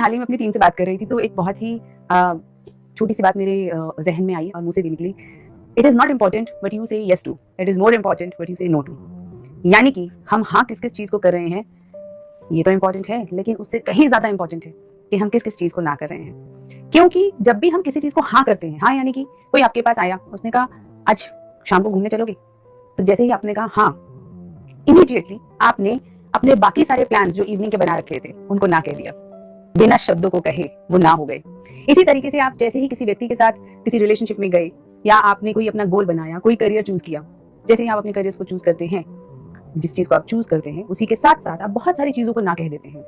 मैं हाल ही में अपनी टीम से बात कर रही थी तो एक बहुत ही छोटी सी बात मेरे जहन में आई और मुंह से भी निकली। It is not important what you say yes to, it is more important what you say no to. यानी कि हम हाँ किस किस चीज़ को कर रहे हैं ये तो इम्पॉर्टेंट है, लेकिन उससे कहीं ज़्यादा इम्पॉर्टेंट है कि हम किस किस चीज़ को ना कर रहे हैं। क्योंकि जब भी हम किसी चीज़ को हाँ करते हैं, हाँ यानी कि कोई आपके पास आया, उसने कहा आज शाम को घूमने चलोगे, तो जैसे ही आपने कहा हाँ, इमीडिएटली आपने अपने बाकी सारे प्लान्स जो इवनिंग के बना रखे थे उनको ना कह दिया, बिना शब्दों को कहे वो ना हो गए। इसी तरीके से आप जैसे ही किसी व्यक्ति के साथ किसी रिलेशनशिप में गए या आपने कोई अपना गोल बनाया, कोई करियर चूज किया, जैसे ही आप अपने करियर को चूज करते हैं, जिस चीज को आप चूज करते हैं उसी के साथ साथ आप बहुत सारी चीजों को ना कह देते हैं।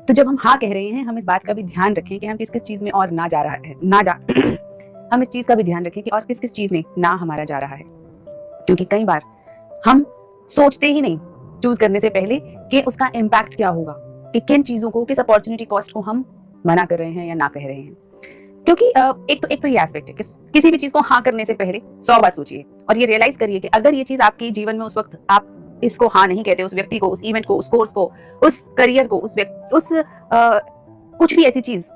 तो जब हम हाँ कह रहे हैं, हम इस बात का भी ध्यान रखें कि हम किस किस चीज में और ना जा रहा है, हम इस चीज का भी ध्यान रखें कि और किस किस चीज में ना हमारा जा रहा है। क्योंकि कई बार हम सोचते ही नहीं चूज करने से पहले कि उसका इम्पैक्ट क्या होगा, कि किन चीजों को, किस अपॉर्चुनिटी कॉस्ट को हम मना कर रहे हैं या ना कह रहे हैं। क्योंकि एक तो ये एस्पेक्ट है कि किसी भी चीज को हाँ करने से पहले 100 बार सोचिए और ये रियलाइज करिए कि अगर ये चीज आपके जीवन में उस वक्त आप इसको हाँ नहीं कहते, उस व्यक्ति को, उस इवेंट को, उस कोर्स को, उस करियर को, कुछ भी ऐसी चीज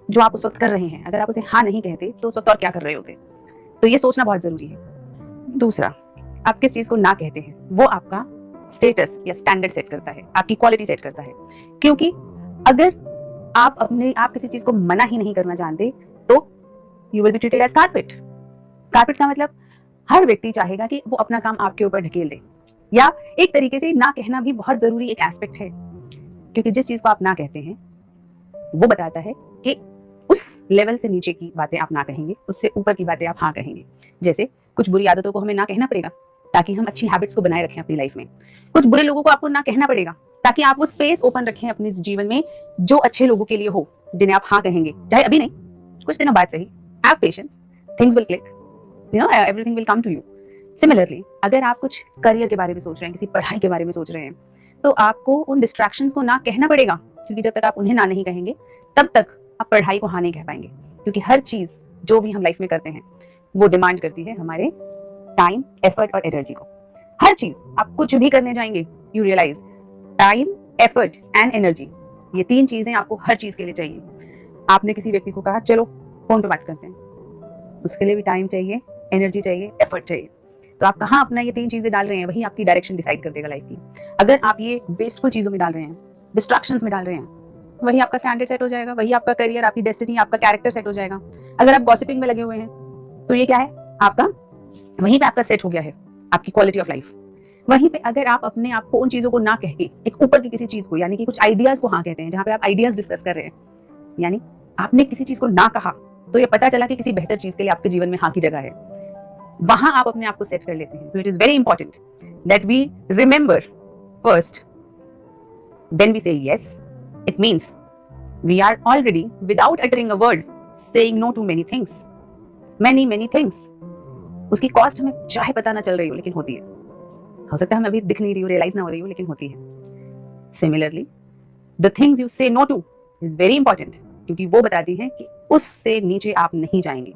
जो आप उस वक्त कर रहे हैं, अगर आप उसे हाँ नहीं कहते तो उस वक्त और क्या कर रहे होते। तो ये सोचना बहुत जरूरी है। दूसरा, आप किस चीज को ना कहते हैं वो आपका स्टेटस या स्टैंडर्ड सेट करता है, आपकी क्वालिटी सेट करता है। क्योंकि अगर आप किसी चीज को मना ही नहीं करना जानते तो you will be treated as carpet. Carpet का मतलब हर व्यक्ति चाहेगा कि वो अपना काम आपके ऊपर ढकेल दे। या एक तरीके से ना कहना भी बहुत जरूरी एक एस्पेक्ट है, क्योंकि जिस चीज को आप ना कहते हैं वो बताता है कि उस लेवल से नीचे की बातें आप ना कहेंगे, उससे ऊपर की बातें आप हाँ कहेंगे। जैसे कुछ बुरी आदतों को हमें ना कहना पड़ेगा ताकि हम अच्छी हैबिट्स को बनाए रखें अपनी लाइफ में। कुछ बुरे लोगों को आपको ना कहना पड़ेगा ताकि आप वो स्पेस ओपन रखें अपने जीवन में जो अच्छे लोगों के लिए हो, जिन्हें आप हाँ कहेंगे, चाहे अभी नहीं, कुछ दिनों बाद सही। Have patience, things will click, everything will come to you. Similarly, अगर आप कुछ करियर के बारे में सोच रहे हैं, किसी पढ़ाई के बारे में सोच रहे हैं, तो आपको उन डिस्ट्रैक्शंस को ना कहना पड़ेगा, क्योंकि जब तक आप उन्हें ना नहीं कहेंगे तब तक आप पढ़ाई को हाँ नहीं कह पाएंगे। क्योंकि हर चीज जो भी हम लाइफ में करते हैं वो डिमांड करती है हमारे टाइम, एफर्ट और एनर्जी को। हर चीज, आप कुछ भी करने जाएंगे, you realise time, effort and energy, ये तीन चीजें आपको हर चीज के लिए चाहिए। आपने किसी व्यक्ति को कहा चलो फोन पे बात करते हैं, उसके लिए भी टाइम चाहिए, एनर्जी चाहिए, एफर्ट चाहिए। तो आप कहाँ अपना ये तीन चीजें डाल रहे हैं, वही आपकी डायरेक्शन डिसाइड कर देगा लाइफ की। अगर आप ये वेस्टफुल चीजों में डाल रहे हैं, डिस्ट्रैक्शंस में डाल रहे हैं, वही आपका स्टैंडर्ड सेट हो जाएगा, वही आपका करियर, आपकी डेस्टिनी, आपका कैरेक्टर सेट हो जाएगा। अगर आप गॉसिपिंग में लगे हुए हैं तो ये क्या है, आपका वहीं पे आपका सेट हो गया है आपकी क्वालिटी ऑफ लाइफ। वहीं पे अगर आप अपने आप को उन चीजों को ना कह के एक ऊपर की किसी चीज को, यानी कि कुछ आइडियाज को हाँ कहते हैं, जहां पे आप आइडियाज डिस्कस कर रहे हैं, यानी आपने किसी चीज को ना कहा तो ये पता चला कि किसी बेहतर चीज के लिए आपके जीवन में हाँ की जगह है, वहां आप अपने आप को सेट कर लेते हैं। So it is very important that we remember first, when we say yes, it means we are already without uttering a word saying no to many things, many things. उसकी कॉस्ट हमें चाहे पता ना चल रही हो लेकिन होती है, हो सकता है हमें अभी दिख नहीं रही हो, रियलाइज ना हो रही हो, लेकिन होती है। Similarly, the things you say no to is very important, क्योंकि वो बताती हैं कि उससे नीचे आप नहीं जाएंगे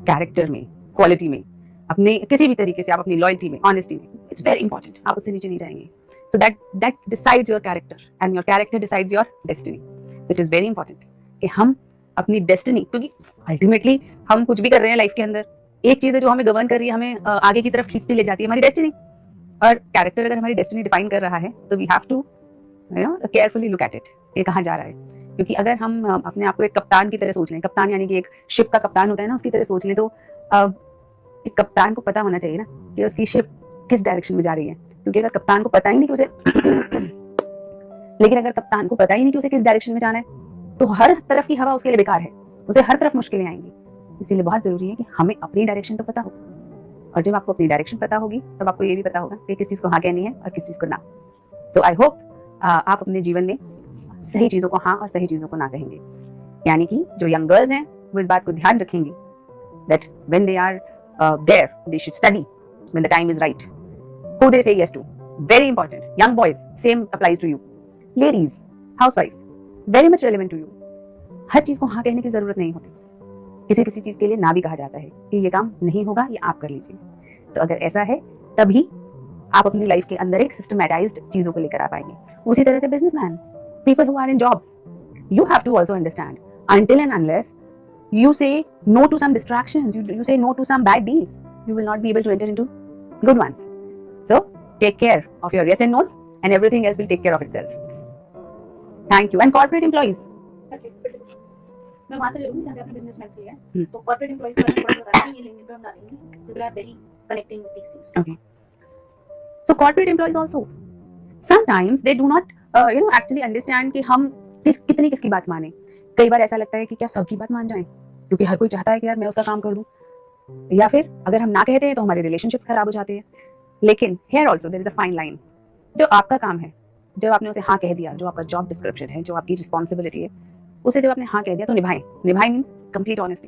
कैरेक्टर में, क्वालिटी में, अपने किसी भी तरीके से आप अपनी लॉयल्टी में, ऑनेस्टी में, इट्स वेरी इंपॉर्टेंट, आप उससे नीचे नहीं जाएंगे। So that decides your character and your character decides your destiny. So it is very important कि हम अपनी डेस्टिनी, क्योंकि अल्टीमेटली हम कुछ भी कर रहे हैं लाइफ के अंदर, एक चीज है जो हमें गवर्न कर रही है, हमें आगे की तरफ खींचती ले जाती है, हमारी डेस्टिनी। और कैरेक्टर अगर हमारी डेस्टिनी डिफाइन कर रहा है तो we have to carefully look at it, ये कहाँ जा रहा है। क्योंकि अगर हम अपने आप को एक कप्तान की तरह सोच लें, कप्तान यानी कि एक शिप का कप्तान होता है ना, उसकी तरह सोच लें, तो एक कप्तान को पता होना चाहिए ना कि उसकी शिप किस डायरेक्शन में जा रही है। क्योंकि अगर कप्तान को पता ही नहीं कि उसे लेकिन अगर कप्तान को पता ही नहीं कि उसे किस डायरेक्शन में जाना है तो हर तरफ की हवा उसके लिए बेकार है, उसे हर तरफ मुश्किलें आएंगी। इसीलिए बहुत जरूरी है कि हमें अपनी डायरेक्शन तो पता हो, और जब आपको अपनी डायरेक्शन पता होगी तब आपको ये भी पता होगा कि किस चीज को हाँ कहनी है और किस चीज को ना। सो आई होप आप अपने जीवन में सही चीजों को हाँ और सही चीजों को ना कहेंगे। यानी कि जो यंग गर्ल्स हैं वो इस बात को ध्यान रखेंगी that when they are there they should study when the time is right, who they say yes to, very important. Young boys, same applies to you. Ladies, housewives, very much relevant to you. हर चीज को हाँ कहने की जरूरत नहीं होती, किसी चीज के लिए ना भी कहा जाता है कि ये काम नहीं होगा, ये आप कर लीजिए। तो अगर ऐसा है तभी आप अपनी लाइफ के अंदर एक सिस्टमैटाइज्ड चीजों को लेकर आ पाएंगे। उसी तरह से businessman, people who are in jobs, you have to also understand, until and unless you say no to some distractions, you say no to some bad deals, you will not be able to enter into good ones. So take care of your yes and no's, and everything else will take care of itself. Thank you. And corporate employees, मैं वहाँ से ले लूँगी जहाँ से आपने business man से लिया है, तो कॉर्पोरेट एम्प्लॉइज को मैंने थोड़ा बता देंगे, ये लिंक्डइन पे हम डालेंगे, people are very connecting with these things. okay, so corporate employees also sometimes they do not actually understand कि हम कितनी किसकी बात माने. कई बार ऐसा लगता है कि क्या सबकी बात मान जाएं, क्योंकि हर कोई चाहता है कि यार मैं उसका काम कर दूं, या फिर अगर हम ना कहते हैं तो हमारे रिलेशनशिप्स खराब हो जाते हैं. लेकिन here also there is a fine line. जो आपका काम है, जब आपने उसे हाँ कह दिया, जो आपका जॉब डिस्क्रिप्शन है, जो आपकी रिस्पॉन्सिबिलिटी है, उसे जब आपने हाँ कह दिया तो निभाएं. निभाएं means complete honesty.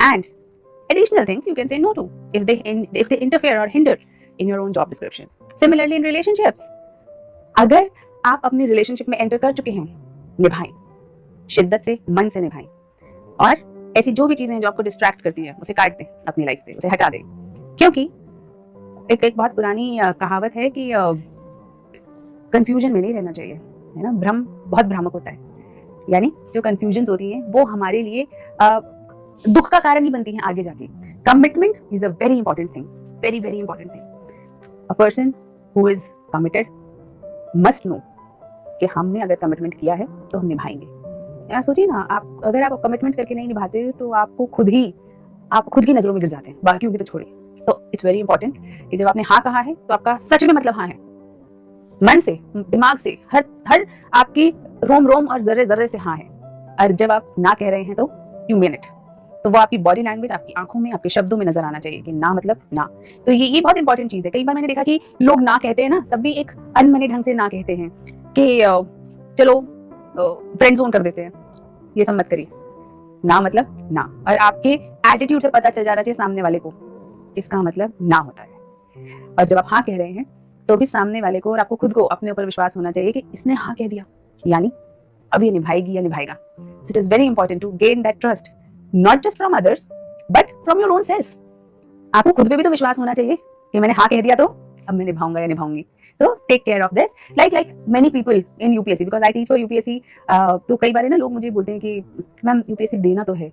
And additional things you can say no to if they interfere or hinder in your own job descriptions. Similarly in relationships, अगर आप अपनी रिलेशनशिप में एंटर कर चुके हैं, निभाएं, शिद्दत से, मन से निभाएं. और ऐसी जो भी चीजें हैं जो आपको डिस्ट्रैक्ट करती है, उसे काट दें अपनी लाइफ से, उसे हटा दें. क्योंकि एक बहुत पुरानी कहावत है कि कंफ्यूजन में नहीं रहना चाहिए, है ना. भ्रम बहुत भ्रामक होता है. यानी जो कंफ्यूजन्स होती हैं वो हमारे लिए दुख का कारण ही बनती हैं आगे जाके. Commitment is a very important thing, very very important thing. A person who is committed must know कि हमने अगर कमिटमेंट किया है तो हम निभाएंगे. यार सोचिए ना, आप अगर आप कमिटमेंट करके नहीं निभाते तो आप खुद की नजरों में गिर जाते हैं, बाकियों की तो छोड़िए. तो इट्स वेरी इंपॉर्टेंट कि जब आपने हाँ कहा है तो आपका सच में मतलब हाँ है, मन से, दिमाग से, हर आपकी रोम रोम और जर्रे जर्रे से हाँ है. और जब आप ना कह रहे हैं तो यू मीन इट. तो वो आपकी बॉडी लैंग्वेज, आपकी आंखों में, आपके शब्दों में नजर आना चाहिए कि ना मतलब ना. तो ये बहुत इंपॉर्टेंट चीज है. कई बार मैंने देखा कि लोग ना कहते हैं ना, तब भी एक अनमने ढंग से ना कहते हैं कि चलो फ्रेंड जोन कर देते हैं. ये सब मत करिए. ना मतलब ना. और आपके एटीट्यूड से पता चल जाना चाहिए सामने वाले को इसका मतलब ना होता है. और जब आप हाँ कह रहे हैं तो भी सामने वाले को और आपको खुद को अपने ऊपर विश्वास होना चाहिए कि इसने हाँ कह दिया, यानी अब ये निभाएगी या निभाएगा. So it is very important to gain that trust, not just from others but from your own self. आपको खुद पे भी तो विश्वास होना चाहिए कि मैंने हाँ कह दिया तो अब मैं निभाऊंगा या निभाऊंगी. तो take care of this. Like many people in UPSC, because I teach for UPSC. तो कई बार ना लोग मुझे बोलते हैं कि मैम यूपीएससी देना तो है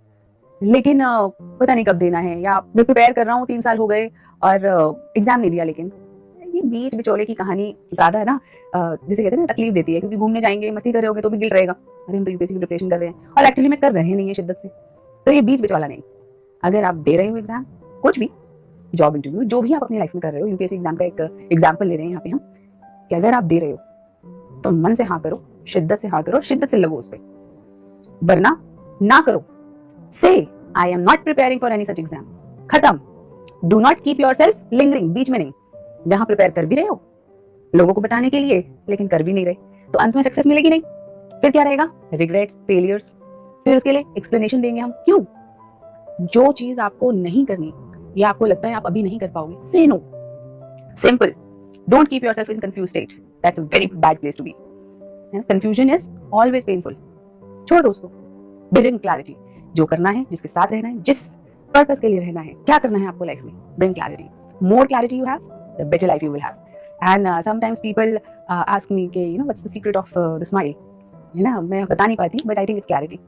लेकिन पता नहीं कब देना है, या मैं प्रिपेयर कर रहा हूँ 3 साल हो गए और एग्जाम नहीं दिया. लेकिन ये बीच बिचौले की कहानी ज्यादा है ना, जैसे कहते हैं ना, तकलीफ देती है. क्योंकि घूमने जाएंगे, मस्ती कर रहे होगे तो भी गिल्ट रहेगा, अरे हम तो यूपीएससी की प्रिपरेशन कर रहे हैं, और एक्चुअली में कर रहे नहीं है शिद्दत से. तो ये बीच बिचौला नहीं. अगर आप दे रहे हो एग्जाम, कुछ भी, जॉब इंटरव्यू, जो भी आप अपनी लाइफ में कर रहे हो, यूपीएससी एग्जाम का एक एग्जाम्पल ले रहे हैं यहाँ पे हम, कि अगर आप दे रहे हो तो मन से हाँ करो, शिद्दत से हाँ करो, शिद्दत से लगो उस पर. वरना ना करो. Say I am not preparing for any such exams, खत्म. Do not keep yourself lingering. बीच में नहीं, जहां प्रिपेयर कर भी रहे हो लोगों को बताने के लिए लेकिन कर भी नहीं रहे, तो अंत में सक्सेस मिलेगी नहीं. फिर क्या रहेगा? Regrets, failures. फिर उसके लिए एक्सप्लेनेशन देंगे हम. क्यों? जो चीज आपको नहीं करनी या आपको लगता है आप अभी नहीं कर पाओगे, say no. Simple. Don't keep yourself in confuse state. That's a very bad place to be. Confusion is always painful. छोड़ दो उसको. Bring clarity. जो करना है, जिसके साथ रहना है, जिस पर्पस के लिए रहना है, क्या करना है आपको लाइफ में, bring clarity. More clarity you have, the better life you will have. And sometimes people ask me कि what's the secret of the smile. है ना, मैं बता नहीं पाती, but I think it's clarity.